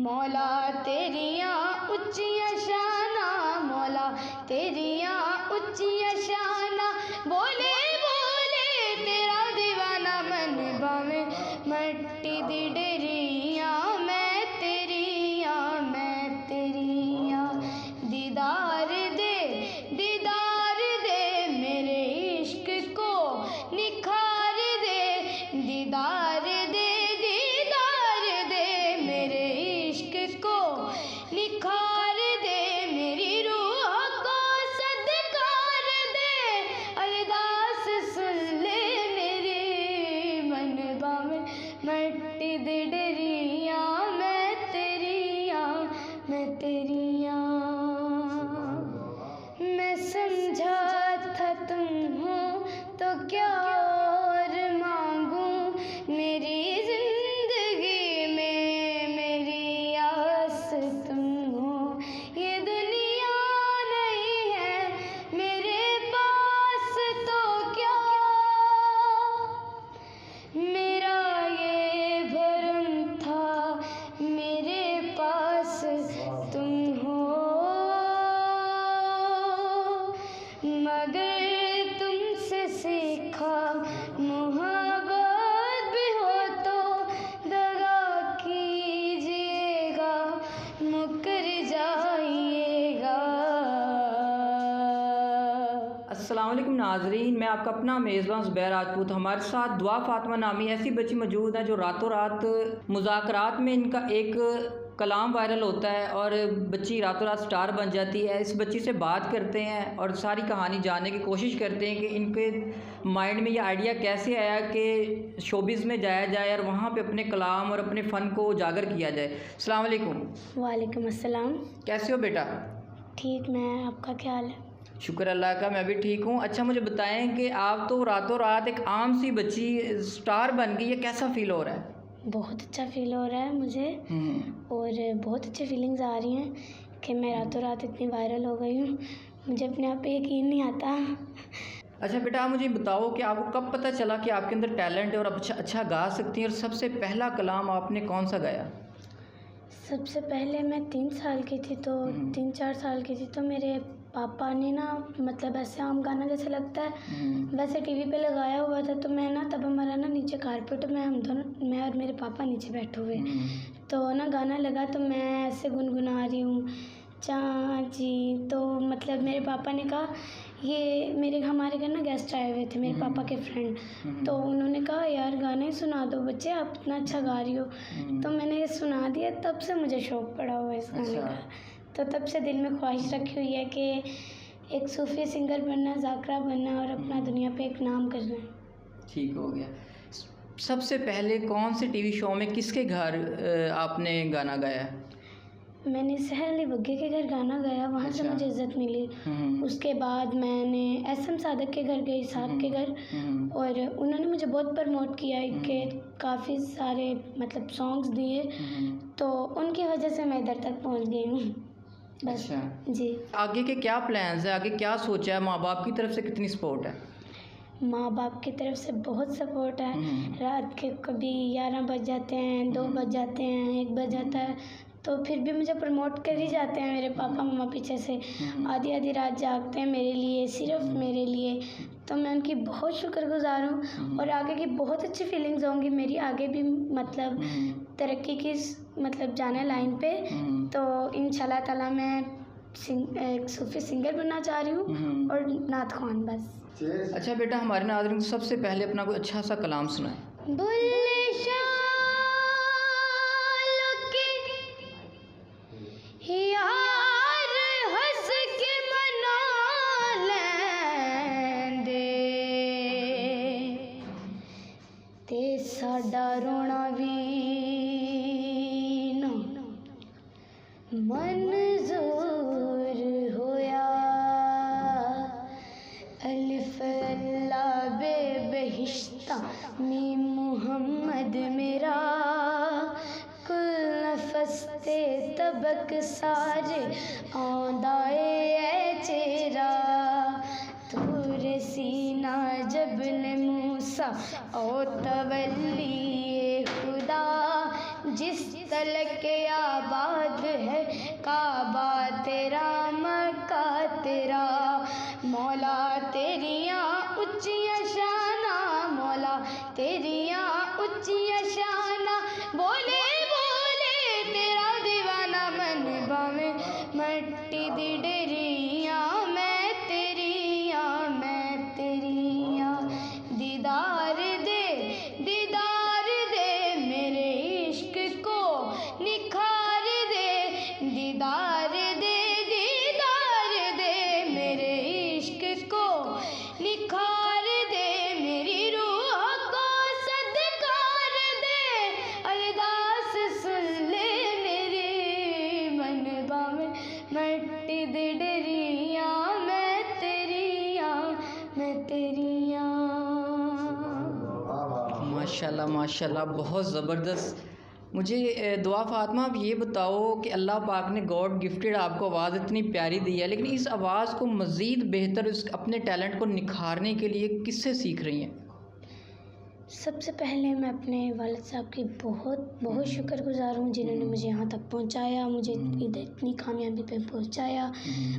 मौला तेरियां उच्चियां शाना, मौला तेरियां उच्चियां शाना, बोले बोले तेरा दीवाना मन भावे मट्टी दी डेरियां, मैं तेरियां दीदार दे मेरे इश्क को निखार दे, दीदार दे मेरे इश्क को निखार दे, मेरी रूह को सदकार दे, अरदास सुन ले मेरी मन भावे मट्टी दी डेरियां, मैं तेरियां मैं समझा था तुम हो तो क्या और मांगू, मेरी जिंदगी में मेरी आस तुम हो, ये दुनिया नहीं है मेरे पास तो क्या, मेरा ये भरम था मेरे पास तुम हो, मगर तुमसे सीखा मोहब्बत भी हो तो दगा कीजिएगा, मुकर जाइएगा। अस्सलाम वालेकुम नाज़रीन, मैं आपका अपना मेज़बान ज़ुबैर राजपूत। हमारे साथ दुआ फातिमा नामी ऐसी बच्ची मौजूद है जो रातों रात मुज़ाकरात में इनका एक कलाम वायरल होता है और बच्ची रातों रात स्टार बन जाती है। इस बच्ची से बात करते हैं और सारी कहानी जानने की कोशिश करते हैं कि इनके माइंड में ये आइडिया कैसे आया कि शोबिज़ में जाया जाए और वहाँ पे अपने कलाम और अपने फ़न को उजागर किया जाए। अस्सलाम वालेकुम। वालेकुम अस्सलाम। कैसे हो बेटा? ठीक, मैं, आपका क्या हाल है? शुक्र अल्लाह का, मैं भी ठीक हूँ। अच्छा, मुझे बताएं कि आप तो रातों रात एक आम सी बच्ची स्टार बन गई, ये कैसा फ़ील हो रहा है? बहुत अच्छा फ़ील हो रहा है मुझे और बहुत अच्छी फीलिंग्स आ रही हैं कि मैं रातों रात इतनी वायरल हो गई हूँ, मुझे अपने आप पे यकीन नहीं आता। अच्छा बेटा, आप मुझे बताओ कि आपको कब पता चला कि आपके अंदर टैलेंट है और आप अच्छा गा सकती हैं, और सबसे पहला कलाम आपने कौन सा गाया? सबसे पहले मैं 3 साल की थी, तो 3-4 साल की थी, तो मेरे पापा ने ना, मतलब ऐसे आम गाना जैसे लगता है वैसे टीवी पे लगाया हुआ था, तो मैं ना, तब हमारा ना नीचे कारपेट में हम दोनों, मैं और मेरे पापा नीचे बैठे हुए, तो ना गाना लगा तो मैं ऐसे गुनगुना रही हूँ चाची, तो मतलब मेरे पापा ने कहा, ये हमारे घर ना गेस्ट आए हुए थे, मेरे पापा के फ्रेंड, तो उन्होंने कहा यार गाना ही सुना दो बच्चे, आप इतना अच्छा गा रही हो, तो मैंने ये सुना दिया। तब से मुझे शौक़ पड़ा हुआ है इस गाने का, तो तब से दिल में ख्वाहिश रखी हुई है कि एक सूफ़ी सिंगर बनना, ज़ाकरा बनना और अपना दुनिया पे एक नाम करना है। ठीक हो गया। सबसे पहले कौन से टीवी शो में किसके घर आपने गाना गाया? मैंने सहर अली बग्गे के घर गाना गाया, वहाँ से मुझे इज़्ज़त मिली। उसके बाद मैंने SM सादक के घर गई, साहब के घर, और उन्होंने मुझे बहुत प्रमोट किया कि काफ़ी सारे मतलब सॉन्ग्स दिए, तो उनकी वजह से मैं इधर तक पहुँच गई हूँ बस। अच्छा जी। आगे के क्या प्लान्स है, आगे क्या सोचा है? माँ बाप की तरफ से कितनी सपोर्ट है? माँ बाप की तरफ से बहुत सपोर्ट है। रात के कभी 11 बज जाते हैं, 2 बज जाते हैं, 1 बज जाता है, तो फिर भी मुझे प्रमोट कर ही जाते हैं मेरे पापा मम्मा पीछे से। आधी आधी रात जागते हैं मेरे लिए, सिर्फ मेरे लिए, तो मैं उनकी बहुत शुक्रगुज़ार हूँ। और आगे की बहुत अच्छी फीलिंग्स होंगी मेरी, आगे भी मतलब तरक्की की मतलब जाने लाइन पे, तो इंशाल्लाह ताला मैं एक सूफ़ी सिंगर बनना चाह रही हूँ और नात ख़्वान बस। अच्छा बेटा, हमारे नाज़रीन को सबसे पहले अपना कोई अच्छा सा कलाम सुनाए। बुल्ले यार हंस के मना लैंदे, ते साडा रोना भी ना मंजूर होया। अलिफ अल्लाह बे बहिश्ता मीम मुहम्मद मेरा, कुल नफस्ते तबक सारे आंदा ए चेहरा। तूर सीना जबल मूसा ओ तवल्ली खुदा, जिस तलक आबा काबा तेरा मक्का तेरा, मौला तेरियां उच्चियां शाना, मौला तेरियां उच्चियां शाना, बोले बोले तेरा दीवाना मन भावे मट्टी दी डेरियां, मैं तेरियां दीदार दे मेरे इश्क को निखार दे, दीदार दे मेरे इश्क को निखार दे, मेरी रूह को सदकार दे, अरदास सुन ले मेरी मन भावे मट्टी दी डेरियां, मैं तेरियां माशाल्लाह माशाल्लाह, बहुत ज़बरदस्त। मुझे दुआ फ़ातिमा आप ये बताओ कि अल्लाह पाक ने गॉड गिफ्टेड आपको आवाज़ इतनी प्यारी दी है, लेकिन इस आवाज़ को मज़ीद बेहतर अपने टैलेंट को निखारने के लिए किससे सीख रही हैं? सबसे पहले मैं अपने वालिद साहब की बहुत शुक्रगुज़ार हूँ, जिन्होंने मुझे यहाँ तक पहुँचाया, मुझे इतनी कामयाबी पे पहुँचाया।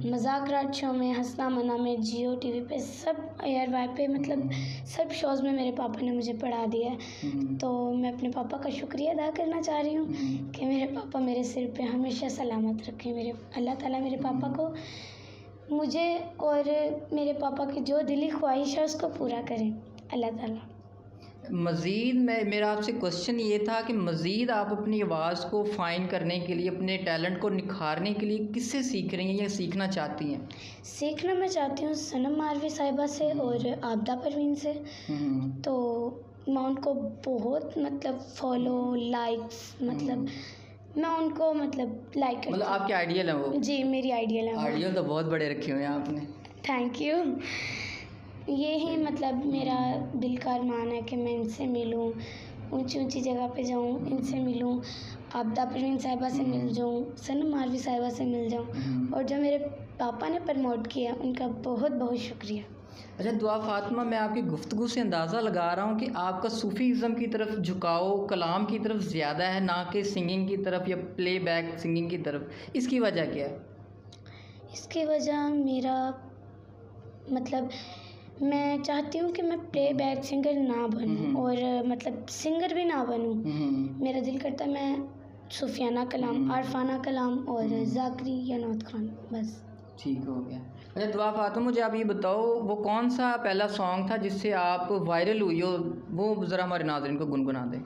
मज़ाक़रात शो में, हंसना मना में, जियो टीवी पे, सब ARY पे, मतलब सब शोज़ में मेरे पापा ने मुझे पढ़ा दिया है। तो मैं अपने पापा का शुक्रिया अदा करना चाह रही हूँ कि मेरे पापा मेरे सिर पे हमेशा सलामत रखें। अल्लाह ताला मेरे पापा को, मुझे और मेरे पापा की जो दिली ख्वाहिश है उसको पूरा करें अल्लाह ताला। मज़ीद मेरा आपसे क्वेश्चन ये था कि मज़ीद आप अपनी आवाज़ को फ़ाइन करने के लिए, अपने टैलेंट को निखारने के लिए किससे सीख रही हैं या सीखना चाहती हैं? सीखना मैं चाहती हूँ सनम मारवी साहिबा से और आबदा परवीन से। तो मैं उनको बहुत मतलब फॉलो, लाइक्स, मतलब मैं उनको मतलब लाइक करती हूँ। मतलब आपके आइडियल हैं वो? जी, मेरी आइडियल है। आइडियल तो बहुत बड़े रखे हुए हैं आपने। Thank you. ये ही मतलब मेरा दिल का अरमान है कि मैं इनसे मिलूं, ऊंची ऊंची जगह पे जाऊं, इनसे मिलूं, आबदा परवीन साहिबा से मिल जाऊं, सनम मारवी साहिबा से मिल जाऊं, और जो मेरे पापा ने प्रमोट किया उनका बहुत बहुत शुक्रिया। अच्छा दुआ फ़ातिमा, मैं आपकी गुफ्तगू से अंदाज़ा लगा रहा हूँ कि आपका सूफ़ीज़म की तरफ झुकाव कलाम की तरफ ज़्यादा है, ना कि सिंगिंग की तरफ या प्लेबैक सिंगिंग की तरफ। इसकी वजह क्या है? इसकी वजह मेरा मतलब मैं चाहती हूँ कि मैं प्लेबैक सिंगर ना बनूँ और मतलब सिंगर भी ना बनूँ। मेरा दिल करता है मैं सूफियाना कलाम, आरफाना कलाम और ज़ाकरी या नौत खान, बस। ठीक हो गया। अच्छा दुआ फ़ातिमा, मुझे आप ये बताओ वो कौन सा पहला सॉन्ग था जिससे आप वायरल हुई हो, वो ज़रा हमारे नाज़रीन को गुनगुना दें।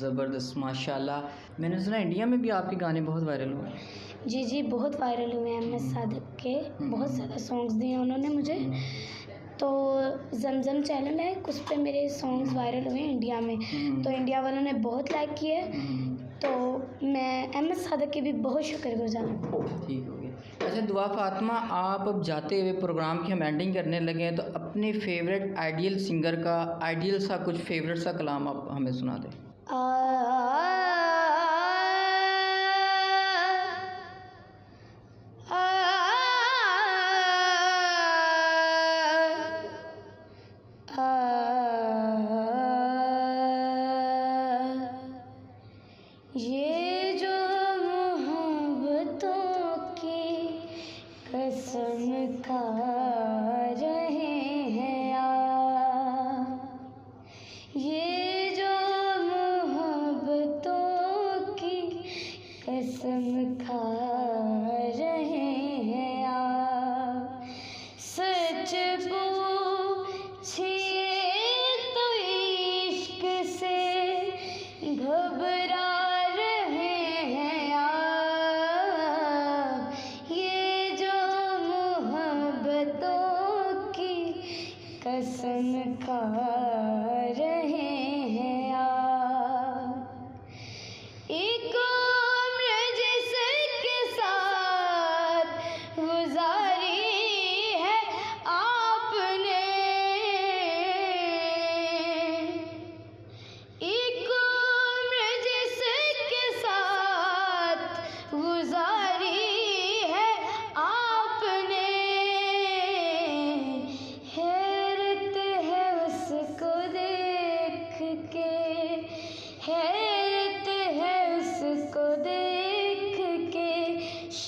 ज़बरदस्त माशाल्लाह। मैंने सुना इंडिया में भी आपके गाने बहुत वायरल हुए हैं। जी जी, बहुत वायरल हुए हैं। MS सादिक के बहुत ज़्यादा सॉन्ग्स दिए उन्होंने मुझे। तो जमजम चैनल है, उस पर मेरे सॉन्ग्स वायरल हुए इंडिया में। तो इंडिया वालों ने बहुत लाइक किए, तो मैं MS सादिक की भी बहुत शुक्रगुजार हूँ। ठीक हो गया। अच्छा दुआ फ़ातिमा, आप अब जाते हुए प्रोग्राम की हम एंडिंग करने लगे हैं, तो अपने फेवरेट आइडियल सिंगर का आइडियल सा कुछ फेवरेट सा कलाम आप हमें सुना दें।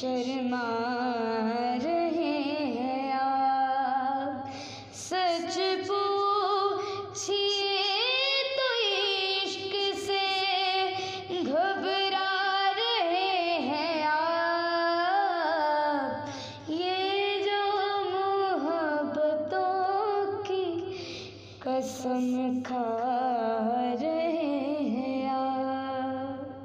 शहर